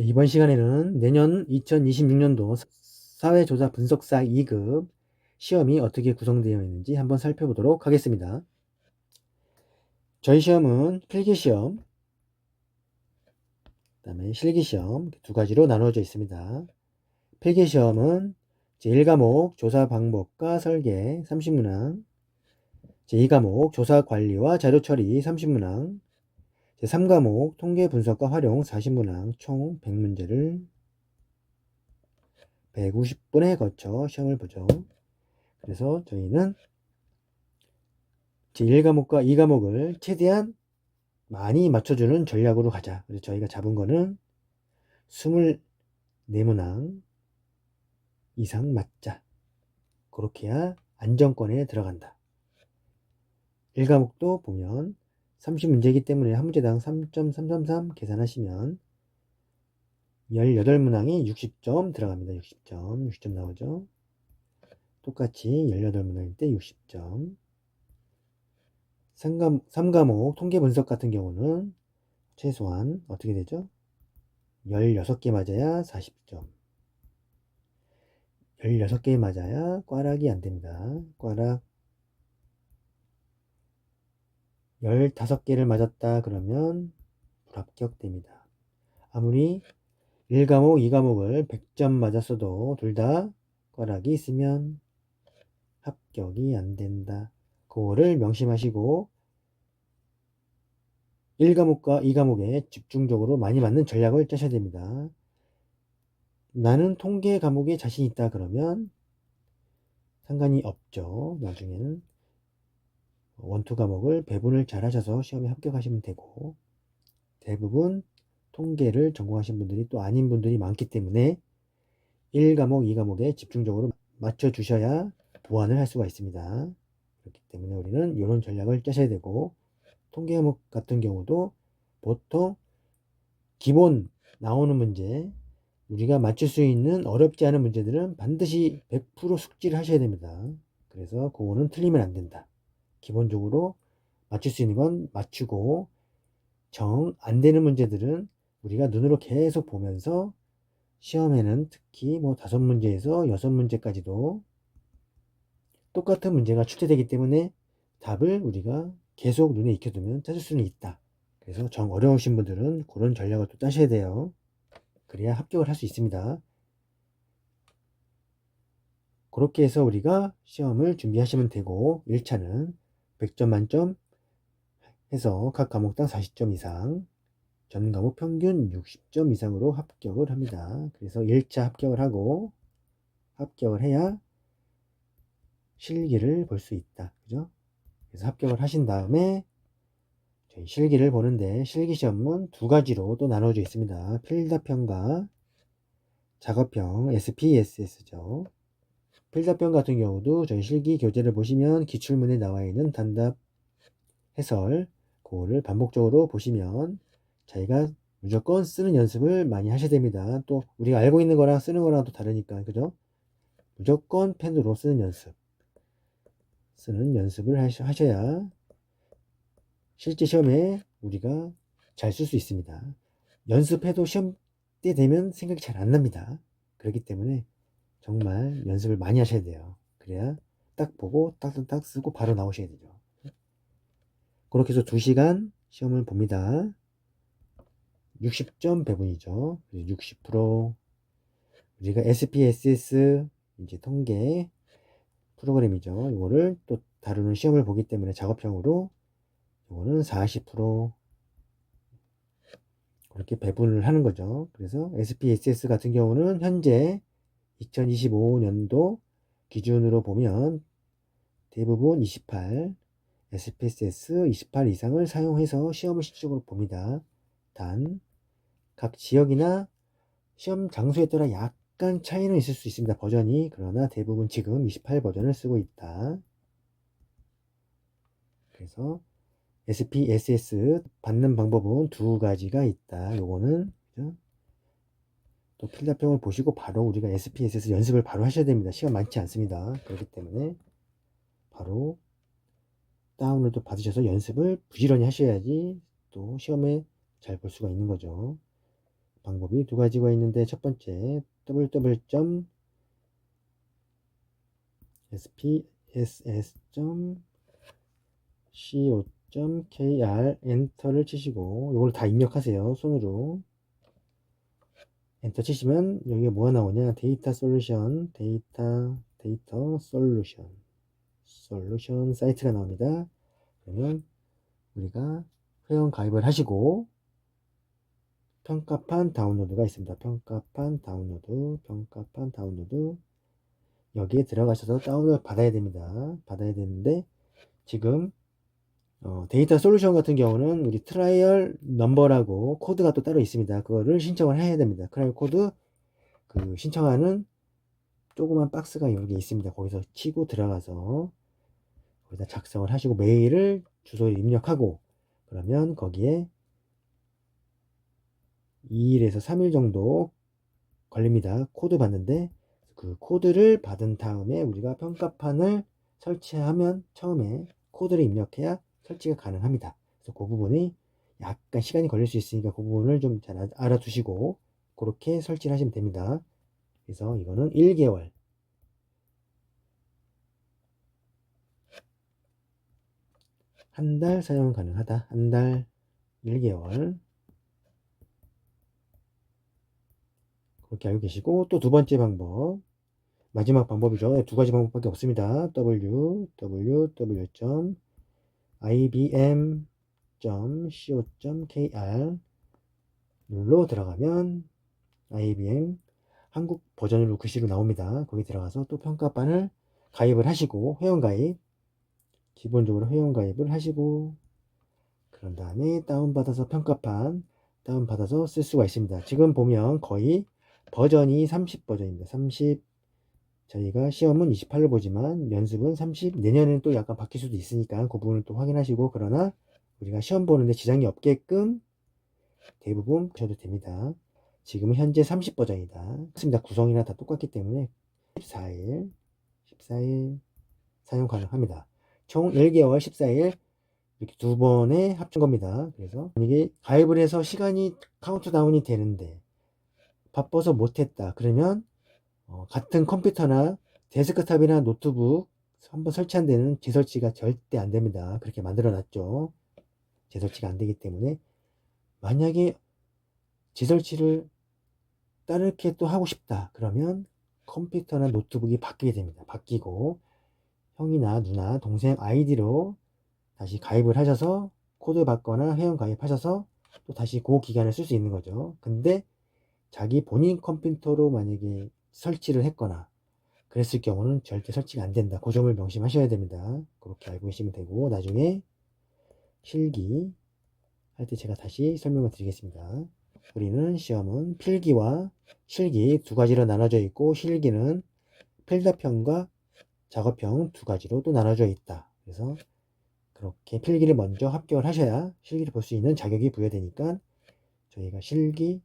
이번 시간에는 내년 2026년도 사회조사 분석사 2급 시험이 어떻게 구성되어 있는지 한번 살펴보도록 하겠습니다. 저희 시험은 필기시험, 그 다음에 실기시험 두 가지로 나누어져 있습니다. 필기시험은 제1과목 조사 방법과 설계 30문항, 제2과목 조사 관리와 자료 처리 30문항, 제3과목 통계 분석과 활용 40문항 총 100문제를 150분에 거쳐 시험을 보죠. 그래서 저희는 제1과목과 2과목을 최대한 많이 맞춰주는 전략으로 가자. 그래서 저희가 잡은 거는 24문항 이상 맞자. 그렇게 해야 안정권에 들어간다. 1과목도 보면 30문제이기 때문에 한 문제당 3.333 계산하시면 18문항이 60점 들어갑니다. 60점 나오죠. 똑같이 18문항일 때 60점. 3과목 통계 분석 같은 경우는 최소한 어떻게 되죠? 16개 맞아야 40점. 16개 맞아야 꽈락이 안 됩니다. 꽈락 15개를 맞았다 그러면 불합격됩니다. 아무리 1과목, 2과목을 100점 맞았어도 둘 다 꽈락이 있으면 합격이 안 된다. 그거를 명심하시고 1과목과 2과목에 집중적으로 많이 맞는 전략을 짜셔야 됩니다. 나는 통계 과목에 자신 있다 그러면 상관이 없죠. 나중에는 원투 과목을 배분을 잘 하셔서 시험에 합격하시면 되고, 대부분 통계를 전공하신 분들이 또 아닌 분들이 많기 때문에 1과목, 2과목에 집중적으로 맞춰 주셔야 보완을 할 수가 있습니다. 그렇기 때문에 우리는 이런 전략을 짜셔야 되고, 통계 과목 같은 경우도 보통 기본 나오는 문제, 우리가 맞출 수 있는 어렵지 않은 문제들은 반드시 100% 숙지를 하셔야 됩니다. 그래서 그거는 틀리면 안 된다. 기본적으로 맞출 수 있는 건 맞추고, 정 안 되는 문제들은 우리가 눈으로 계속 보면서 시험에는 특히 뭐 5문제에서 6문제까지도 똑같은 문제가 출제되기 때문에 답을 우리가 계속 눈에 익혀두면 찾을 수는 있다. 그래서 정 어려우신 분들은 그런 전략을 또 짜셔야 돼요. 그래야 합격을 할 수 있습니다. 그렇게 해서 우리가 시험을 준비하시면 되고, 1차는 100점 만점 해서 각 과목당 40점 이상, 전 과목 평균 60점 이상으로 합격을 합니다. 그래서 1차 합격을 하고, 합격을 해야 실기를 볼 수 있다. 그죠? 그래서 합격을 하신 다음에 저희 실기를 보는데, 실기 시험은 두 가지로 또 나눠져 있습니다. 필답형과 작업형 SPSS죠. 필답형 같은 경우도 저희 실기 교재를 보시면 기출문에 나와 있는 단답 해설, 그거를 반복적으로 보시면 자기가 무조건 쓰는 연습을 많이 하셔야 됩니다. 또 우리가 알고 있는 거랑 쓰는 거랑 또 다르니까, 그죠? 무조건 펜으로 쓰는 연습을 하셔야 실제 시험에 우리가 잘 쓸 수 있습니다. 연습해도 시험 때 되면 생각이 잘 안 납니다. 그렇기 때문에 정말 연습을 많이 하셔야 돼요. 그래야 딱 보고 딱딱딱 쓰고 바로 나오셔야 되죠. 그렇게 해서 2시간 시험을 봅니다. 60점 배분이죠. 60% 우리가 SPSS 이제 통계 프로그램이죠. 이거를 또 다루는 시험을 보기 때문에 작업형으로 이거는 40% 그렇게 배분을 하는 거죠. 그래서 SPSS 같은 경우는 현재 2025년도 기준으로 보면 대부분 28, SPSS 28 이상을 사용해서 시험을 실질적으로 봅니다. 단, 각 지역이나 시험 장소에 따라 약간 차이는 있을 수 있습니다. 버전이. 그러나 대부분 지금 28 버전을 쓰고 있다. 그래서 SPSS 받는 방법은 두 가지가 있다. 요거는 그죠? 또 필답형을 보시고 바로 우리가 SPSS 연습을 바로 하셔야 됩니다. 시간 많지 않습니다. 그렇기 때문에 바로 다운로드 받으셔서 연습을 부지런히 하셔야지 또 시험에 잘 볼 수가 있는 거죠. 방법이 두 가지가 있는데, 첫 번째 www.spss.co.kr 엔터를 치시고 이걸 다 입력하세요. 손으로 엔터 치시면 여기가 뭐가 나오냐, 데이터 솔루션 사이트가 나옵니다. 그러면 우리가 회원 가입을 하시고 평가판 다운로드가 있습니다. 평가판 다운로드 여기에 들어가셔서 다운로드 받아야 됩니다. 받아야 되는데 지금 데이터 솔루션 같은 경우는 우리 트라이얼 넘버라고 코드가 또 따로 있습니다. 그거를 신청을 해야 됩니다. 트라이얼 코드 그 신청하는 조그만 박스가 여기 있습니다. 거기서 치고 들어가서 거기다 작성을 하시고 메일을 주소를 입력하고 그러면 거기에 2일에서 3일 정도 걸립니다. 코드 받는데 그 코드를 받은 다음에 우리가 평가판을 설치하면 처음에 코드를 입력해야 설치가 가능합니다. 그래서 그 부분이 약간 시간이 걸릴 수 있으니까 그 부분을 좀 잘 알아두시고 그렇게 설치를 하시면 됩니다. 그래서 이거는 1개월 한 달 사용 가능하다. 한 달 1개월 그렇게 알고 계시고, 또 두 번째 방법 마지막 방법이죠. 두 가지 방법밖에 없습니다. www.ibm.co.kr 로 들어가면 IBM 한국 버전으로 글씨로 나옵니다. 거기 들어가서 또 평가판을 가입을 하시고 회원가입 기본적으로 회원가입을 하시고 그런 다음에 다운받아서 평가판 다운받아서 쓸 수가 있습니다. 지금 보면 거의 버전이 30버전입니다. 30 저희가 시험은 28로 보지만 연습은 30 내년에는 또 약간 바뀔 수도 있으니까 그 부분을 또 확인하시고 그러나 우리가 시험 보는데 지장이 없게끔 대부분 보셔도 됩니다. 지금은 현재 30버전이다. 그렇습니다. 구성이나 다 똑같기 때문에 14일 사용 가능합니다. 총 1개월 14일 이렇게 두 번에 합친 겁니다. 그래서 이게 가입을 해서 시간이 카운트다운이 되는데 바빠서 못했다. 그러면 같은 컴퓨터나 데스크탑이나 노트북 한번 설치한 데는 재설치가 절대 안 됩니다. 그렇게 만들어 놨죠. 재설치가 안 되기 때문에 만약에 재설치를 다르게 또 하고 싶다. 그러면 컴퓨터나 노트북이 바뀌게 됩니다. 바뀌고 형이나 누나, 동생 아이디로 다시 가입을 하셔서 코드 받거나 회원 가입하셔서 또 다시 그 기간을 쓸 수 있는 거죠. 근데 자기 본인 컴퓨터로 만약에 설치를 했거나 그랬을 경우는 절대 설치가 안 된다. 그 점을 명심하셔야 됩니다. 그렇게 알고 계시면 되고 나중에 실기 할 때 제가 다시 설명을 드리겠습니다. 우리는 시험은 필기와 실기 두 가지로 나눠져 있고 실기는 필답형과 작업형 두 가지로 또 나눠져 있다. 그래서 그렇게 필기를 먼저 합격을 하셔야 실기를 볼 수 있는 자격이 부여되니까 저희가 실기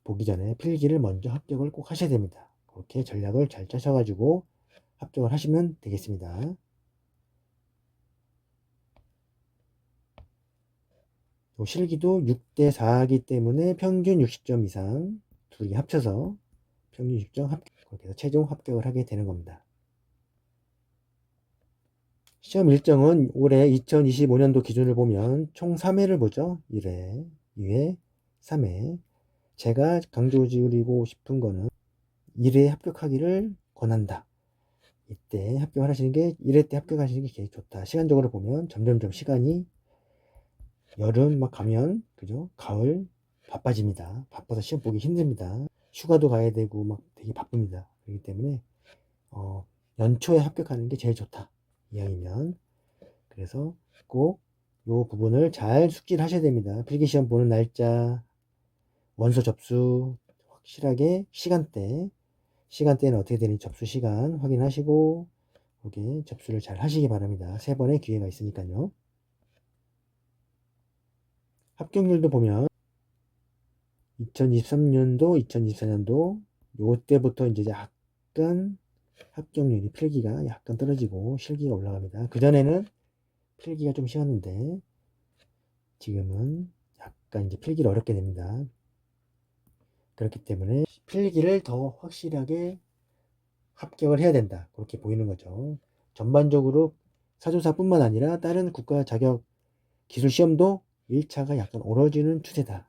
보기 전에 필기를 먼저 합격을 꼭 하셔야 됩니다. 그렇게 전략을 잘 짜셔가지고 합격을 하시면 되겠습니다. 실기도 6대 4이기 때문에 평균 60점 이상 둘이 합쳐서 평균 60점 합격 그렇게 해서 최종 합격을 하게 되는 겁니다. 시험 일정은 올해 2025년도 기준을 보면 총 3회를 보죠. 1회, 2회, 3회. 제가 강조드리고 싶은 거는 1회 합격하기를 권한다. 이때 합격을 하시는 게 1회 때 합격하시는 게 제일 좋다. 시간적으로 보면 점점점 시간이 여름 막 가면 그죠? 가을 바빠집니다. 바빠서 시험 보기 힘듭니다. 휴가도 가야 되고 막 되게 바쁩니다. 그렇기 때문에 연초에 합격하는 게 제일 좋다. 이왕이면 그래서 꼭 요 부분을 잘 숙지를 하셔야 됩니다. 필기시험 보는 날짜, 원서 접수 확실하게 시간대는 어떻게 되는지 접수 시간 확인하시고 여기 접수를 잘 하시기 바랍니다. 3번의 기회가 있으니까요. 합격률도 보면 2023년도, 2024년도 요때부터 이제 약간 합격률이 필기가 약간 떨어지고 실기가 올라갑니다. 그전에는 필기가 좀 쉬웠는데 지금은 약간 이제 필기를 어렵게 됩니다. 그렇기 때문에 필기를 더 확실하게 합격을 해야 된다. 그렇게 보이는 거죠. 전반적으로 사조사뿐만 아니라 다른 국가 자격 기술 시험도 1차가 약간 어려워지는 추세다.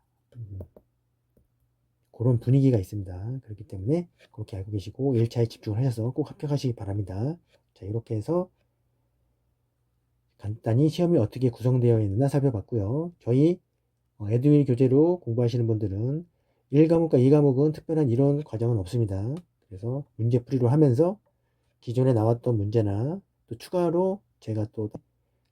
그런 분위기가 있습니다. 그렇기 때문에 그렇게 알고 계시고 1차에 집중을 하셔서 꼭 합격하시기 바랍니다. 자, 이렇게 해서 간단히 시험이 어떻게 구성되어 있느냐 살펴봤고요. 저희 에듀윌 교재로 공부하시는 분들은 1과목과 2과목은 특별한 이론 과정은 없습니다. 그래서 문제풀이로 하면서 기존에 나왔던 문제나 또 추가로 제가 또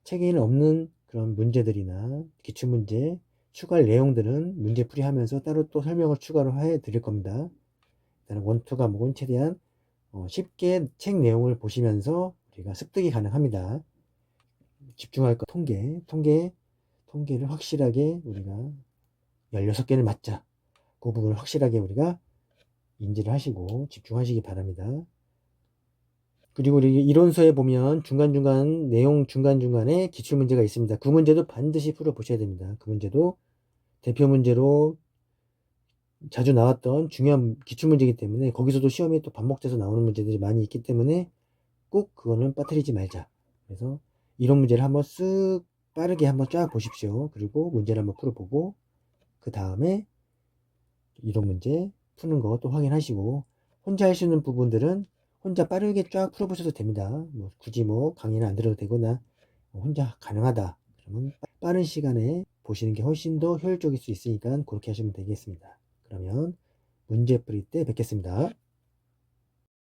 책에는 없는 그런 문제들이나 기출문제 추가할 내용들은 문제풀이 하면서 따로 또 설명을 추가로 해 드릴 겁니다. 일단 원투 과목은 최대한 쉽게 책 내용을 보시면서 우리가 습득이 가능합니다. 집중할 거 통계를 확실하게 우리가 16개를 맞자. 그 부분을 확실하게 우리가 인지를 하시고 집중하시기 바랍니다. 그리고 우리 이론서에 보면 중간중간 내용 중간중간에 기출문제가 있습니다. 그 문제도 반드시 풀어보셔야 됩니다. 그 문제도 대표 문제로 자주 나왔던 중요한 기출문제이기 때문에 거기서도 시험에 또 반복돼서 나오는 문제들이 많이 있기 때문에 꼭 그거는 빠뜨리지 말자. 그래서 이론 문제를 한번 쓱 빠르게 한번 쫙 보십시오. 그리고 문제를 한번 풀어보고 그 다음에 이론 문제 푸는 거 또 확인하시고 혼자 할 수 있는 부분들은 혼자 빠르게 쫙 풀어보셔도 됩니다. 뭐 굳이 뭐 강의는 안 들어도 되거나 혼자 가능하다 그러면 빠른 시간에 보시는 게 훨씬 더 효율적일 수 있으니까 그렇게 하시면 되겠습니다. 그러면 문제 풀이 때 뵙겠습니다.